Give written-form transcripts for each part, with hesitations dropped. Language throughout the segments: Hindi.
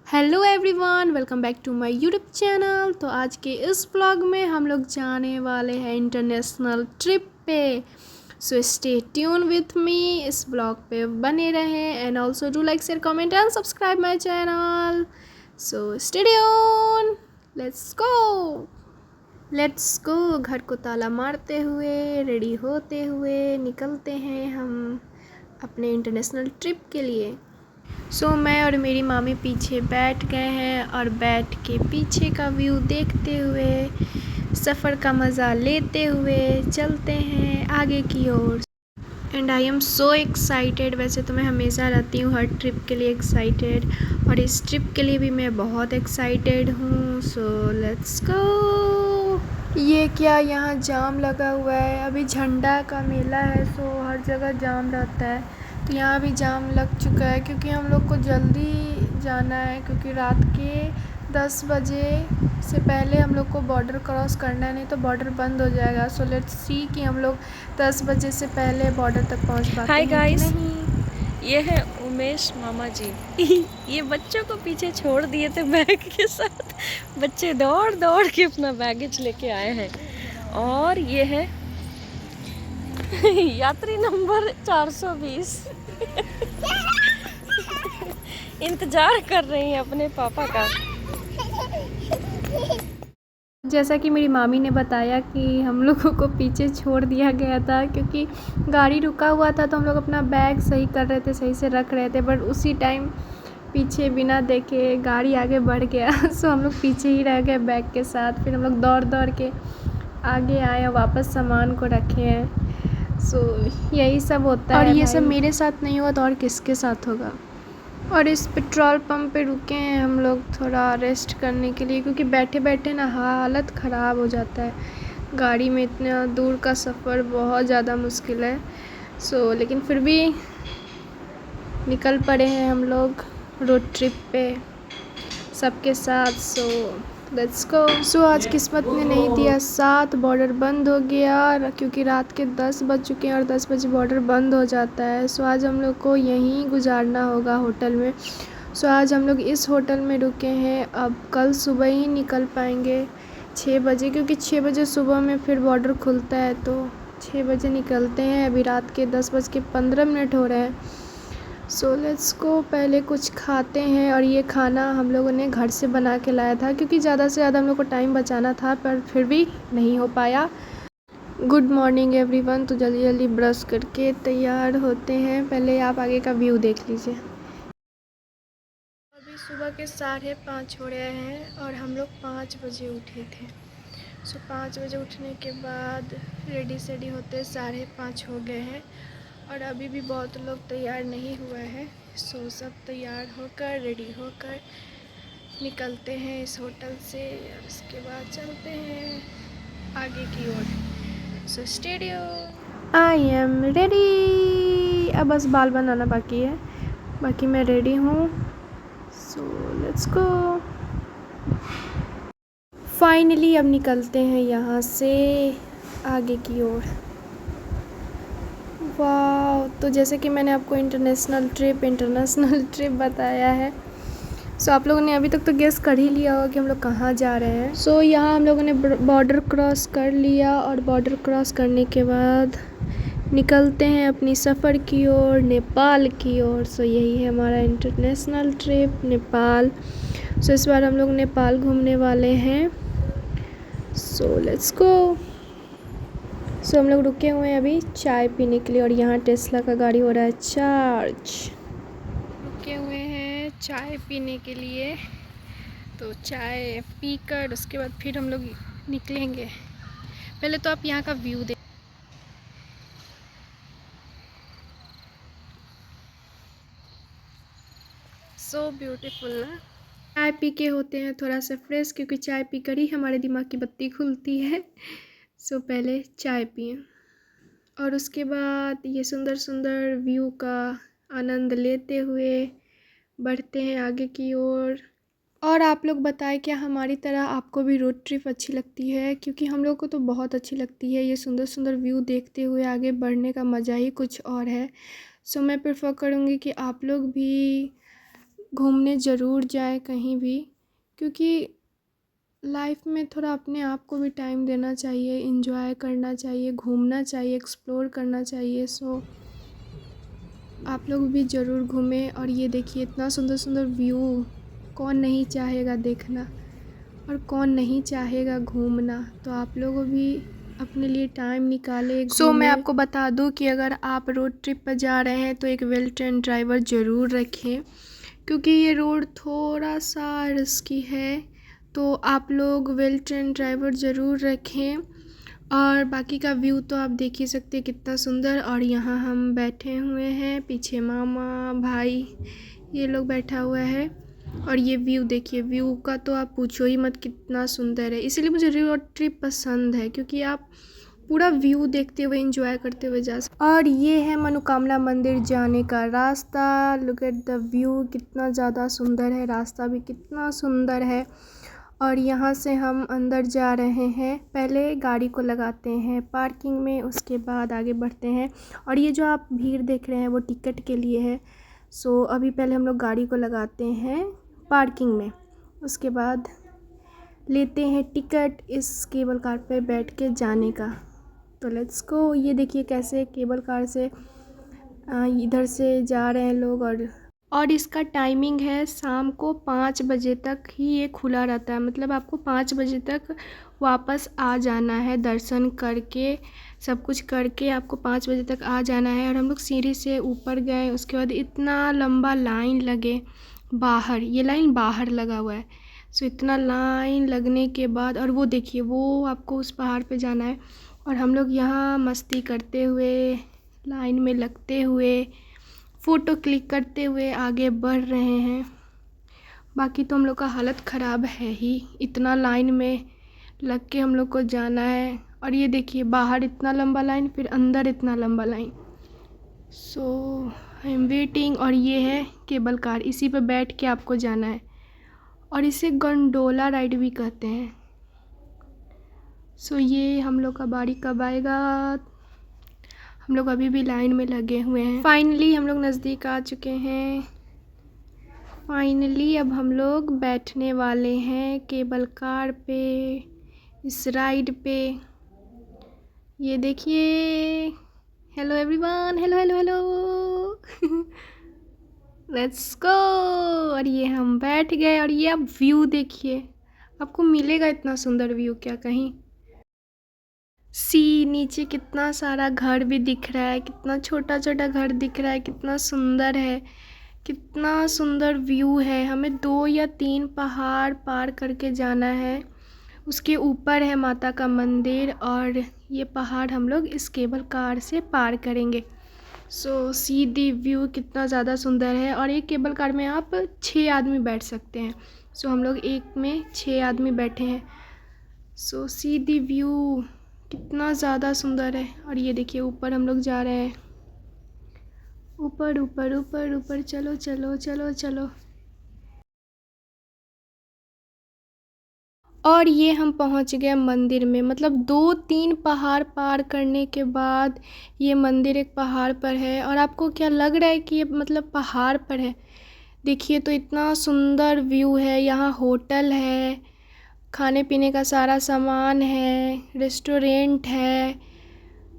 Hello everyone, welcome back to my YouTube channel. तो आज के इस व्लॉग में हम लोग जाने वाले हैं इंटरनेशनल ट्रिप पे। So stay tune with me, इस व्लॉग पे बने रहें and also do like share comment and subscribe my channel. So stay tune, let's go. घर को ताला मारते हुए, रेडी होते हुए निकलते हैं हम अपने इंटरनेशनल ट्रिप के लिए। मैं और मेरी मामी पीछे बैठ गए हैं और बैठ के पीछे का व्यू देखते हुए, सफ़र का मज़ा लेते हुए चलते हैं आगे की ओर। And I am so excited. वैसे तो मैं हमेशा रहती हूँ हर ट्रिप के लिए एक्साइटेड, और इस ट्रिप के लिए भी मैं बहुत एक्साइटेड हूँ। So let's go. ये क्या, यहाँ जाम लगा हुआ है। अभी झंडा का मेला है, सो हर जगह जाम रहता है। तो यहाँ भी जाम लग चुका है क्योंकि हम लोग को जल्दी जाना है, क्योंकि रात के 10 बजे से पहले हम लोग को बॉर्डर क्रॉस करना है, नहीं तो बॉर्डर बंद हो जाएगा। सो लेट्स सी कि हम लोग 10 बजे से पहले बॉर्डर तक पहुँच पाते हैं कि नहीं। ये है उमेश मामा जी। ये बच्चों को पीछे छोड़ दिए थे बैग के साथ। बच्चे दौड़ दौड़ के अपना बैगेज लेके आए हैं। और ये है यात्री नंबर 420। इंतजार कर रही हैं अपने पापा का। जैसा कि मेरी मामी ने बताया कि हम लोगों को पीछे छोड़ दिया गया था क्योंकि गाड़ी रुका हुआ था, तो हम लोग अपना बैग सही कर रहे थे, सही से रख रहे थे, बट उसी टाइम पीछे बिना देखे गाड़ी आगे बढ़ गया। सो हम लोग पीछे ही रह गए बैग के साथ। फिर हम लोग दौड़ दौड़ के आगे आए और वापस सामान को रखे हैं। सो यही सब होता है। और ये सब मेरे साथ नहीं हुआ तो और किसके साथ होगा। और इस पेट्रोल पंप पे रुके हैं हम लोग थोड़ा रेस्ट करने के लिए, क्योंकि बैठे बैठे ना हालत ख़राब हो जाता है। गाड़ी में इतना दूर का सफ़र बहुत ज़्यादा मुश्किल है। लेकिन फिर भी निकल पड़े हैं हम लोग रोड ट्रिप पे सबके साथ। Let's go. आज किस्मत ने नहीं दिया साथ, बॉर्डर बंद हो गया क्योंकि रात के 10 बज चुके हैं और 10 बजे बॉर्डर बंद हो जाता है। आज हम लोग को यहीं गुजारना होगा होटल में। आज हम लोग इस होटल में रुके हैं। अब कल सुबह ही निकल पाएंगे 6 बजे, क्योंकि 6 बजे सुबह में फिर बॉर्डर खुलता है, तो 6 बजे निकलते हैं। अभी रात के 10:15 हो रहे हैं। Let's go. पहले कुछ खाते हैं, और ये खाना हम लोगों ने घर से बना के लाया था क्योंकि ज़्यादा से ज़्यादा हम लोग को टाइम बचाना था, पर फिर भी नहीं हो पाया। Good morning everyone. तो जल्दी जल्दी ब्रश करके तैयार होते हैं। पहले आप आगे का व्यू देख लीजिए। अभी सुबह के 5:30 हो रहे हैं और हम लोग 5 बजे उठे थे। 5 बजे उठने के बाद रेडी सेडी होते 5:30 हो गए हैं, और अभी भी बहुत लोग तैयार नहीं हुए हैं। सब तैयार होकर रेडी होकर निकलते हैं इस होटल से, और इसके बाद चलते हैं आगे की ओर। Studio, I am ready. अब बस बाल बनाना बाकी है, बाकी मैं रेडी हूँ। Let's go. फाइनली अब निकलते हैं यहाँ से आगे की ओर। वाह। तो जैसे कि मैंने आपको इंटरनेशनल ट्रिप बताया है, आप लोगों ने अभी तक तो गेस कर ही लिया होगा कि हम लोग कहाँ जा रहे हैं। यहाँ हम लोगों ने बॉर्डर क्रॉस कर लिया, और बॉर्डर क्रॉस करने के बाद निकलते हैं अपनी सफ़र की ओर, नेपाल की ओर। यही है हमारा इंटरनेशनल ट्रिप, नेपाल। इस बार हम लोग नेपाल घूमने वाले हैं। Let's go. हम लोग रुके हुए हैं अभी चाय पीने के लिए, और यहाँ टेस्ला का गाड़ी हो रहा है चार्ज। रुके हुए हैं चाय पीने के लिए, तो चाय पीकर उसके बाद फिर हम लोग निकलेंगे। पहले तो आप यहाँ का व्यू देख। सो ब्यूटीफुल ना। चाय पी के होते हैं थोड़ा सा फ्रेश, क्योंकि चाय पीकर ही हमारे दिमाग की बत्ती खुलती है। पहले चाय पिए, और उसके बाद ये सुंदर सुंदर व्यू का आनंद लेते हुए बढ़ते हैं आगे की ओर। और आप लोग बताएं, क्या हमारी तरह आपको भी रोड ट्रिप अच्छी लगती है? क्योंकि हम लोग को तो बहुत अच्छी लगती है। ये सुंदर सुंदर व्यू देखते हुए आगे बढ़ने का मज़ा ही कुछ और है। मैं प्रेफर करूँगी कि आप लोग भी घूमने ज़रूर जाएं कहीं भी, क्योंकि लाइफ में थोड़ा अपने आप को भी टाइम देना चाहिए, एंजॉय करना चाहिए, घूमना चाहिए, एक्सप्लोर करना चाहिए। सो आप लोग भी ज़रूर घूमें। और ये देखिए इतना सुंदर सुंदर व्यू, कौन नहीं चाहेगा देखना और कौन नहीं चाहेगा घूमना। तो आप लोग भी अपने लिए टाइम निकाले। सो मैं आपको बता दूं कि अगर आप रोड ट्रिप पर जा रहे हैं तो एक वेल ट्रेन ड्राइवर ज़रूर रखें, क्योंकि ये रोड थोड़ा सा रिस्की है। तो आप लोग वेल ट्रेन ड्राइवर ज़रूर रखें। और बाकी का व्यू तो आप देख ही सकते हैं कितना सुंदर। और यहाँ हम बैठे हुए हैं, पीछे मामा भाई ये लोग बैठा हुआ है। और ये व्यू देखिए, व्यू का तो आप पूछो ही मत, कितना सुंदर है। इसीलिए मुझे रोड ट्रिप पसंद है, क्योंकि आप पूरा व्यू देखते हुए एंजॉय करते हुए जा सकते। और ये है मनोकामना मंदिर जाने का रास्ता। लुक एट द व्यू, कितना ज़्यादा सुंदर है, रास्ता भी कितना सुंदर है। और यहाँ से हम अंदर जा रहे हैं। पहले गाड़ी को लगाते हैं पार्किंग में, उसके बाद आगे बढ़ते हैं। और ये जो आप भीड़ देख रहे हैं वो टिकट के लिए है। सो अभी पहले हम लोग गाड़ी को लगाते हैं पार्किंग में, उसके बाद लेते हैं टिकट इस केबल कार पे बैठ के जाने का। तो लेट्स गो। ये देखिए कैसे केबल कार से इधर से जा रहे हैं लोग। और इसका टाइमिंग है शाम को 5 बजे तक ही ये खुला रहता है। मतलब आपको 5 बजे तक वापस आ जाना है, दर्शन करके सब कुछ करके आपको 5 बजे तक आ जाना है। और हम लोग सीढ़ी से ऊपर गए, उसके बाद इतना लंबा लाइन लगे बाहर, ये लाइन बाहर लगा हुआ है। सो इतना लाइन लगने के बाद, और वो देखिए वो आपको उस पहाड़ पे जाना है। और हम लोग यहाँ मस्ती करते हुए, लाइन में लगते हुए, फ़ोटो क्लिक करते हुए आगे बढ़ रहे हैं। बाकी तो हम लोग का हालत ख़राब है ही, इतना लाइन में लग के हम लोग को जाना है। और ये देखिए बाहर इतना लंबा लाइन, फिर अंदर इतना लंबा line. So I am waiting. और ये है केबल कार, इसी पे बैठ के आपको जाना है। और इसे गंडोला राइड भी कहते हैं। सो ये हम लोग का बारी कब आएगा, हम लोग अभी भी लाइन में लगे हुए हैं। फाइनली हम लोग नज़दीक आ चुके हैं। फाइनली अब हम लोग बैठने वाले हैं केबल कार पे, इस राइड पे। ये देखिए, hello everyone, hello hello hello let's go. और ये हम बैठ गए। और ये अब व्यू देखिए, आपको मिलेगा इतना सुंदर व्यू क्या कहीं। नीचे कितना सारा घर भी दिख रहा है, कितना छोटा छोटा घर दिख रहा है, कितना सुंदर है, कितना सुंदर व्यू है। हमें 2 या 3 पहाड़ पार करके जाना है, उसके ऊपर है माता का मंदिर। और ये पहाड़ हम लोग इस केबल कार से पार करेंगे। सो सी दी व्यू, कितना ज़्यादा सुंदर है। और एक केबल कार में आप 6 आदमी बैठ सकते हैं। सो हम लोग एक में 6 आदमी बैठे हैं। सो सी दी व्यू, कितना ज़्यादा सुंदर है। और ये देखिए ऊपर हम लोग जा रहे हैं, ऊपर ऊपर ऊपर ऊपर, चलो चलो चलो चलो। और ये हम पहुंच गए मंदिर में। मतलब 2-3 पहाड़ पार करने के बाद ये मंदिर एक पहाड़ पर है। और आपको क्या लग रहा है कि ये मतलब पहाड़ पर है? देखिए तो इतना सुंदर व्यू है। यहाँ होटल है, खाने पीने का सारा सामान है, रेस्टोरेंट है,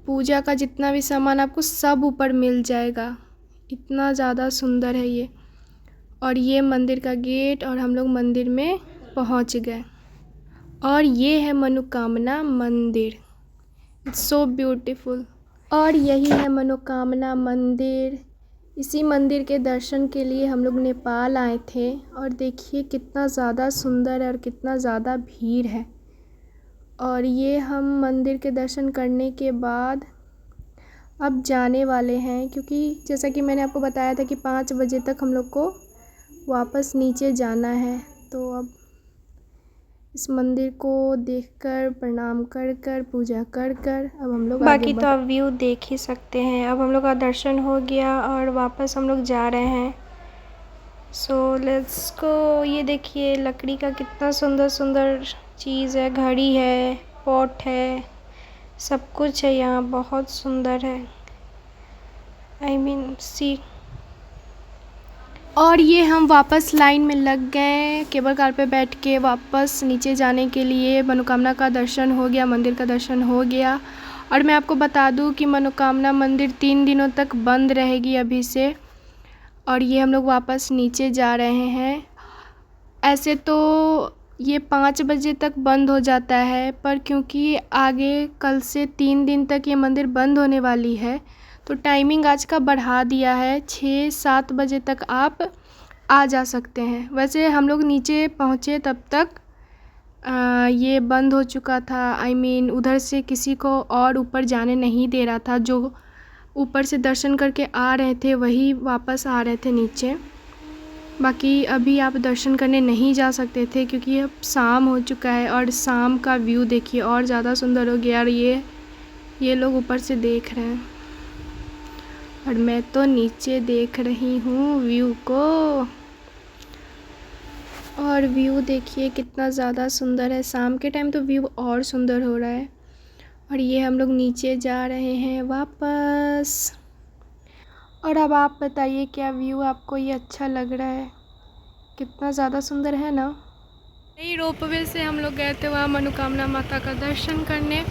पूजा का जितना भी सामान आपको सब ऊपर मिल जाएगा। इतना ज़्यादा सुंदर है ये। और ये मंदिर का गेट, और हम लोग मंदिर में पहुंच गए। और ये है मनोकामना मंदिर, इट्स सो ब्यूटीफुल। और यही है मनोकामना मंदिर। इसी मंदिर के दर्शन के लिए हम लोग नेपाल आए थे। और देखिए कितना ज़्यादा सुंदर है और कितना ज़्यादा भीड़ है। और ये हम मंदिर के दर्शन करने के बाद अब जाने वाले हैं, क्योंकि जैसा कि मैंने आपको बताया था कि 5 बजे तक हम लोग को वापस नीचे जाना है। तो अब इस मंदिर को देखकर, प्रणाम कर कर, पूजा कर कर अब हम लोग बाकी तो आप व्यू देख ही सकते हैं। अब हम लोग का दर्शन हो गया और वापस हम लोग जा रहे हैं। So let's go. ये देखिए लकड़ी का कितना सुंदर सुंदर चीज़ है, घड़ी है, पॉट है, सब कुछ है यहाँ, बहुत सुंदर है। आई मीन सी, और ये हम वापस लाइन में लग गए केबल कार पे बैठ के वापस नीचे जाने के लिए। मनोकामना का दर्शन हो गया, मंदिर का दर्शन हो गया। और मैं आपको बता दूं कि मनोकामना मंदिर 3 दिनों तक बंद रहेगी अभी से। और ये हम लोग वापस नीचे जा रहे हैं। ऐसे तो ये 5 बजे तक बंद हो जाता है, पर क्योंकि आगे कल से 3 दिन तक ये मंदिर बंद होने वाली है तो टाइमिंग आज का बढ़ा दिया है। 6-7 बजे तक आप आ जा सकते हैं। वैसे हम लोग नीचे पहुँचे तब तक ये बंद हो चुका था। आई मीन उधर से किसी को और ऊपर जाने नहीं दे रहा था। जो ऊपर से दर्शन करके आ रहे थे वही वापस आ रहे थे नीचे। बाकी अभी आप दर्शन करने नहीं जा सकते थे क्योंकि अब शाम हो चुका है। और शाम का व्यू देखिए और ज़्यादा सुंदर हो गया। और ये लोग ऊपर से देख रहे हैं और मैं तो नीचे देख रही हूँ व्यू को। और व्यू देखिए कितना ज़्यादा सुंदर है। शाम के टाइम तो व्यू और सुंदर हो रहा है। और ये हम लोग नीचे जा रहे हैं वापस। और अब आप बताइए क्या व्यू आपको ये अच्छा लग रहा है? कितना ज़्यादा सुंदर है ना। नई रोपवे से हम लोग गए थे वहाँ मनोकामना माता का दर्शन करने।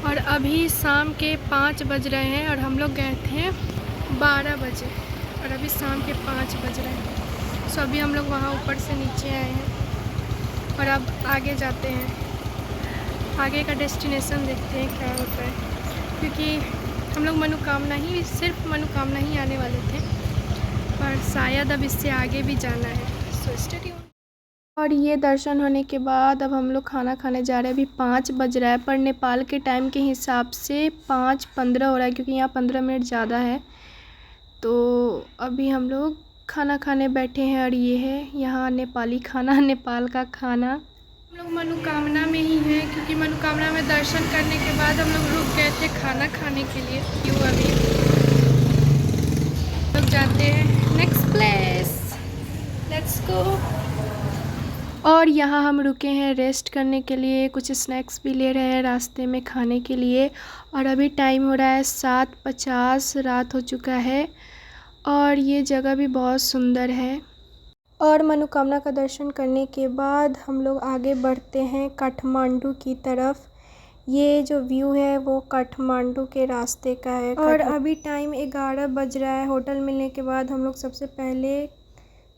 और अभी शाम के 5 बज रहे हैं और हम लोग गए थे 12 बजे और अभी शाम के 5 बज रहे हैं। सो अभी हम लोग वहाँ ऊपर से नीचे आए हैं और अब आगे जाते हैं। आगे का डेस्टिनेशन देखते हैं क्या होता है, क्योंकि हम लोग सिर्फ मनोकामना ही आने वाले थे, पर शायद अब इससे आगे भी जाना है। So stay tune. और ये दर्शन होने के बाद अब हम लोग खाना खाने जा रहे हैं। अभी 5 बज रहा है, पर नेपाल के टाइम के हिसाब से 5:15 हो रहा है क्योंकि यहाँ 15 मिनट ज़्यादा है। तो अभी हम लोग खाना खाने बैठे हैं और ये है यहाँ नेपाली खाना, नेपाल का खाना। हम लोग मनोकामना में ही हैं क्योंकि मनोकामना में दर्शन करने के बाद हम लोग रुक गए थे खाना खाने के लिए। क्यों अभी लोग जाते हैं नेक्स्ट प्लेस, लेट्स गो। और यहाँ हम रुके हैं रेस्ट करने के लिए, कुछ स्नैक्स भी ले रहे हैं रास्ते में खाने के लिए। और अभी टाइम हो रहा है 7:50, रात हो चुका है। और ये जगह भी बहुत सुंदर है। और मनोकामना का दर्शन करने के बाद हम लोग आगे बढ़ते हैं काठमांडू की तरफ। ये जो व्यू है वो काठमांडू के रास्ते का है। और अभी टाइम 11 बज रहा है। होटल मिलने के बाद हम लोग सबसे पहले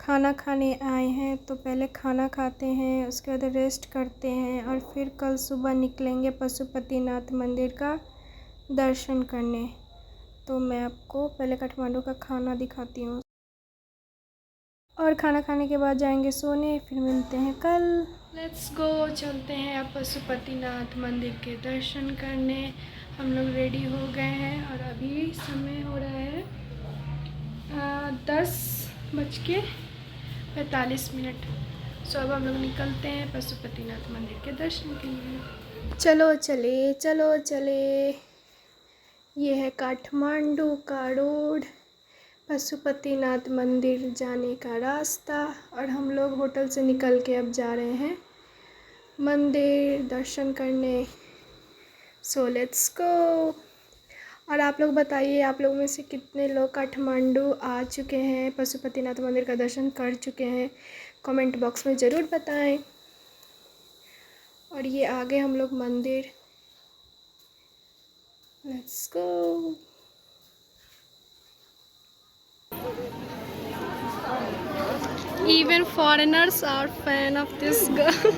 खाना खाने आए हैं, तो पहले खाना खाते हैं, उसके बाद रेस्ट करते हैं और फिर कल सुबह निकलेंगे पशुपतिनाथ मंदिर का दर्शन करने। तो मैं आपको पहले काठमांडू का खाना दिखाती हूँ। और खाना खाने के बाद जाएंगे सोने, फिर मिलते हैं कल। लेट्स गो, चलते हैं अब पशुपतिनाथ मंदिर के दर्शन करने। हम लोग रेडी हो गए हैं और अभी समय हो रहा है 10:45। सो अब हम लोग निकलते हैं पशुपतिनाथ मंदिर के दर्शन के लिए। चलो चले। ये है काठमांडू का रोड, पशुपतिनाथ मंदिर जाने का रास्ता। और हम लोग होटल से निकल के अब जा रहे हैं मंदिर दर्शन करने। So let's go. और आप लोग बताइए, आप लोग में से कितने लोग काठमांडू आ चुके हैं, पशुपतिनाथ मंदिर का दर्शन कर चुके हैं? कमेंट बॉक्स में ज़रूर बताएं। और ये आगे हम लोग मंदिर, let's go. Even foreigners are fan of this girl.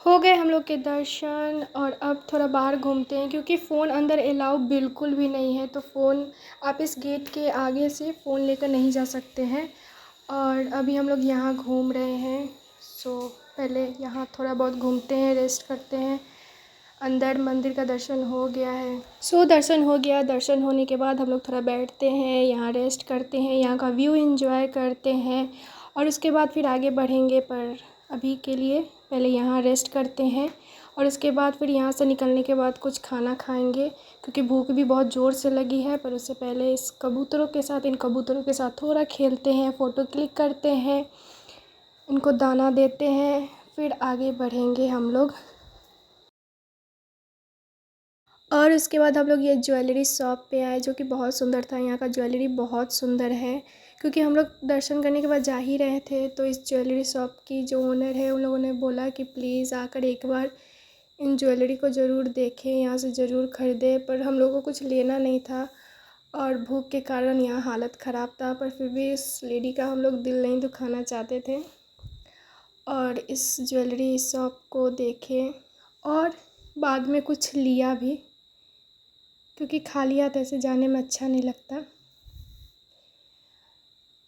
हो गए हम लोग के दर्शन और अब थोड़ा बाहर घूमते हैं क्योंकि फ़ोन अंदर अलाउ बिल्कुल भी नहीं है। तो फ़ोन आप इस गेट के आगे से फ़ोन लेकर नहीं जा सकते हैं। और अभी हम लोग यहाँ घूम रहे हैं। सो पहले यहाँ थोड़ा बहुत घूमते हैं, रेस्ट करते हैं। अंदर मंदिर का दर्शन हो गया है। सो दर्शन हो गया। दर्शन होने के बाद हम लोग थोड़ा बैठते हैं, यहाँ रेस्ट करते हैं, यहाँ का व्यू एंजॉय करते हैं और उसके बाद फिर आगे बढ़ेंगे। पर अभी के लिए पहले यहाँ रेस्ट करते हैं और उसके बाद फिर यहाँ से निकलने के बाद कुछ खाना खाएंगे क्योंकि भूख भी बहुत ज़ोर से लगी है। पर उससे पहले इन कबूतरों के साथ थोड़ा खेलते हैं, फ़ोटो क्लिक करते हैं, इनको दाना देते हैं, फिर आगे बढ़ेंगे हम लोग। और उसके बाद हम लोग ये ज्वेलरी शॉप पे आए, जो कि बहुत सुंदर था। यहाँ का ज्वेलरी बहुत सुंदर है, क्योंकि हम लोग दर्शन करने के बाद जा ही रहे थे। तो इस ज्वेलरी शॉप की जो ओनर है, उन लोगों ने बोला कि प्लीज़ आकर एक बार इन ज्वेलरी को ज़रूर देखें, यहाँ से ज़रूर ख़रीदें। पर हम लोगों को कुछ लेना नहीं था और भूख के कारण यहाँ हालत ख़राब था, पर फिर भी इस लेडी का हम लोग दिल नहीं दुखाना चाहते थे और इस ज्वेलरी शॉप को देखे और बाद में कुछ लिया भी, क्योंकि खाली हाथ ऐसे जाने में अच्छा नहीं लगता।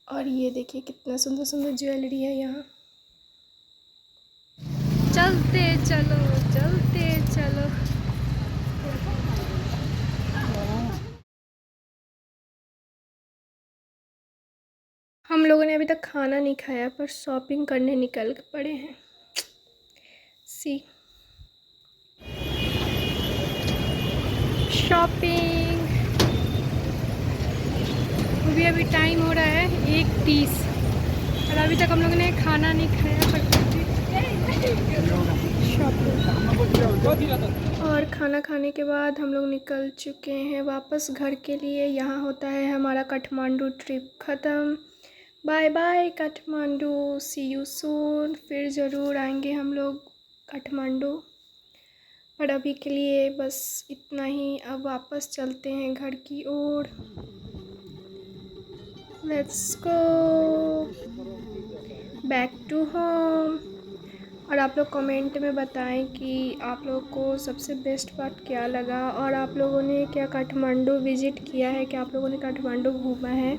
और ये देखिए कितना सुंदर सुंदर ज्वेलरी है यहाँ। चलते चलो, चलते चलो। हम लोगों ने अभी तक खाना नहीं खाया, पर शॉपिंग करने निकल पड़े हैं। सी शॉपिंग। अभी टाइम हो रहा है 1:30 और अभी तक हम लोगों ने खाना नहीं खाया, पर शॉपिंग। और खाना खाने के बाद हम लोग निकल चुके हैं वापस घर के लिए। यहाँ होता है हमारा काठमांडू ट्रिप ख़त्म। Bye bye Kathmandu, see you soon. फिर ज़रूर आएंगे हम लोग काठमांडू, पर अभी के लिए बस इतना ही। अब वापस चलते हैं घर की ओर। Let's go back to home. और आप लोग कमेंट में बताएं कि आप लोगों को सबसे बेस्ट पार्ट क्या लगा, और आप लोगों ने क्या काठमांडू विज़िट किया है, क्या आप लोगों ने काठमांडू घूमा है,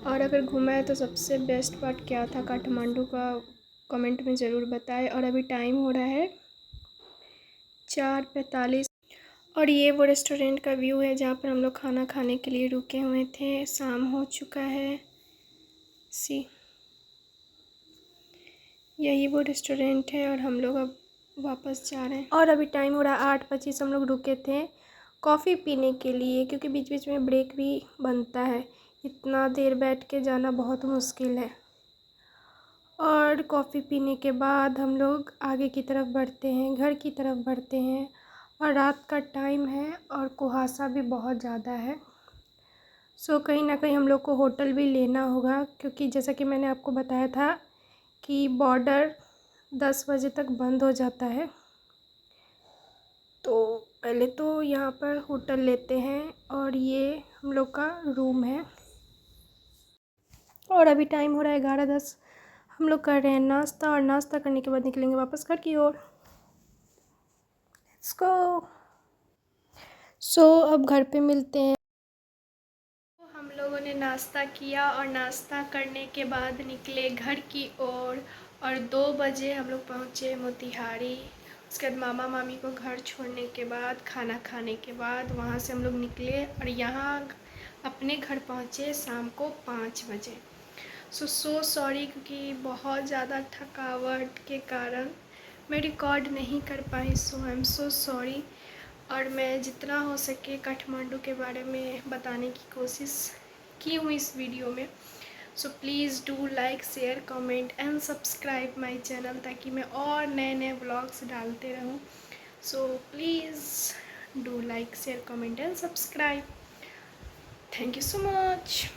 और अगर घूमा है तो सबसे बेस्ट पार्ट क्या था काठमांडू का, कमेंट में ज़रूर बताएं। और अभी टाइम हो रहा है 4:45 और ये वो रेस्टोरेंट का व्यू है जहाँ पर हम लोग खाना खाने के लिए रुके हुए थे। शाम हो चुका है। सी यही वो रेस्टोरेंट है और हम लोग अब वापस जा रहे हैं। और अभी टाइम हो रहा है 8:25। हम लोग रुके थे कॉफ़ी पीने के लिए, क्योंकि बीच बीच में ब्रेक भी बनता है। इतना देर बैठ के जाना बहुत मुश्किल है। और कॉफ़ी पीने के बाद हम लोग आगे की तरफ बढ़ते हैं, घर की तरफ बढ़ते हैं। और रात का टाइम है और कुहासा भी बहुत ज़्यादा है। सो कहीं ना कहीं हम लोग को होटल भी लेना होगा, क्योंकि जैसा कि मैंने आपको बताया था कि बॉर्डर 10 बजे तक बंद हो जाता है। तो पहले तो यहाँ पर होटल लेते हैं और ये हम लोग का रूम है। और अभी टाइम हो रहा है 11:10। हम लोग कर रहे हैं नाश्ता, और नाश्ता करने के बाद निकलेंगे वापस घर की ओर। लेट्स गो। सो अब घर पे मिलते हैं। हम लोगों ने नाश्ता किया और नाश्ता करने के बाद निकले घर की ओर। और 2 बजे हम लोग पहुँचे मोतिहारी। उसके बाद मामा मामी को घर छोड़ने के बाद, खाना खाने के बाद वहाँ से हम लोग निकले और यहाँ अपने घर पहुँचे शाम को 5 बजे। सो सॉरी, क्योंकि बहुत ज़्यादा थकावट के कारण मैं रिकॉर्ड नहीं कर पाई। सो आई एम सो सॉरी। और मैं जितना हो सके काठमांडू के बारे में बताने की कोशिश की हूँ इस वीडियो में। So please do like, share, comment and subscribe my channel, ताकि मैं और नए नए व्लॉग्स डालते रहूँ। So please do like, share, comment and subscribe. Thank you so much.